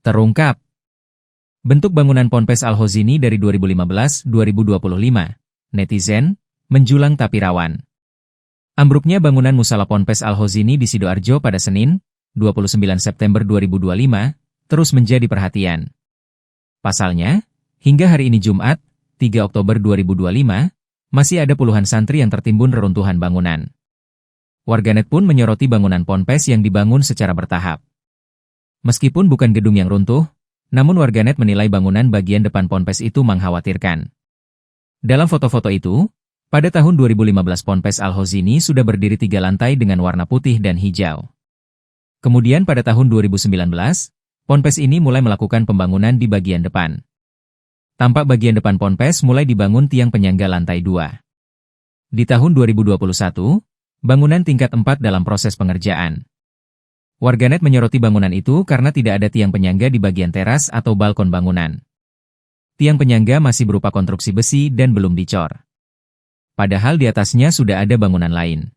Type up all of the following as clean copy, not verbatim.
Terungkap. Bentuk bangunan Ponpes Al-Hozini dari 2015-2025. Netizen, menjulang tapi rawan. Ambruknya bangunan musala Ponpes Al-Hozini di Sidoarjo pada Senin, 29 September 2025, terus menjadi perhatian. Pasalnya, hingga hari ini Jumat, 3 Oktober 2025, masih ada puluhan santri yang tertimbun reruntuhan bangunan. Warganet pun menyoroti bangunan Ponpes yang dibangun secara bertahap. Meskipun bukan gedung yang runtuh, namun warganet menilai bangunan bagian depan Ponpes itu mengkhawatirkan. Dalam foto-foto itu, pada tahun 2015 Ponpes Al-Hozini sudah berdiri 3 lantai dengan warna putih dan hijau. Kemudian pada tahun 2019, Ponpes ini mulai melakukan pembangunan di bagian depan. Tampak bagian depan Ponpes mulai dibangun tiang penyangga lantai 2. Di tahun 2021, bangunan tingkat 4 dalam proses pengerjaan. Warganet menyoroti bangunan itu karena tidak ada tiang penyangga di bagian teras atau balkon bangunan. Tiang penyangga masih berupa konstruksi besi dan belum dicor. Padahal di atasnya sudah ada bangunan lain.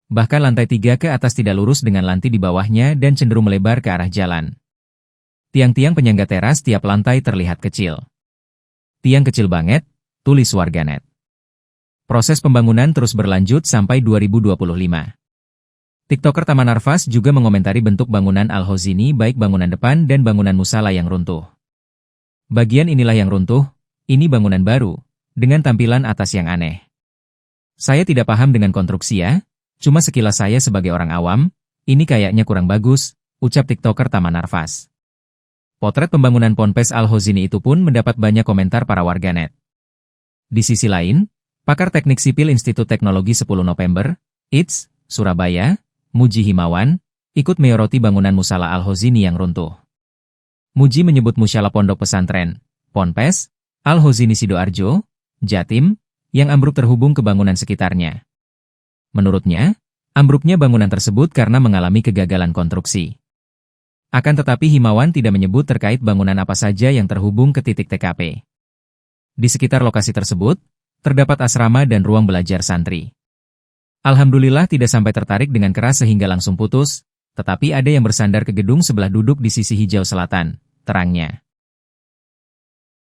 Bahkan lantai 3 ke atas tidak lurus dengan lantai di bawahnya dan cenderung melebar ke arah jalan. Tiang-tiang penyangga teras tiap lantai terlihat kecil. Tiang kecil banget, tulis warganet. Proses pembangunan terus berlanjut sampai 2025. TikToker Taman Arfas juga mengomentari bentuk bangunan Al-Hozini baik bangunan depan dan bangunan musala yang runtuh. Bagian inilah yang runtuh, ini bangunan baru, dengan tampilan atas yang aneh. Saya tidak paham dengan konstruksi ya, cuma sekilas saya sebagai orang awam, ini kayaknya kurang bagus, ucap TikToker Taman Arfas. Potret pembangunan Ponpes Al-Hozini itu pun mendapat banyak komentar para warganet. Di sisi lain, pakar teknik sipil Institut Teknologi 10 November, ITS, Surabaya, Muji Himawan, ikut menyoroti bangunan musala Al-Hozini yang runtuh. Muji menyebut musala pondok pesantren, Ponpes, Al-Hozini Sidoarjo, Jatim, yang ambruk terhubung ke bangunan sekitarnya. Menurutnya, ambruknya bangunan tersebut karena mengalami kegagalan konstruksi. Akan tetapi Himawan tidak menyebut terkait bangunan apa saja yang terhubung ke titik TKP. Di sekitar lokasi tersebut, terdapat asrama dan ruang belajar santri. Alhamdulillah tidak sampai tertarik dengan keras sehingga langsung putus, tetapi ada yang bersandar ke gedung sebelah duduk di sisi hijau selatan, terangnya.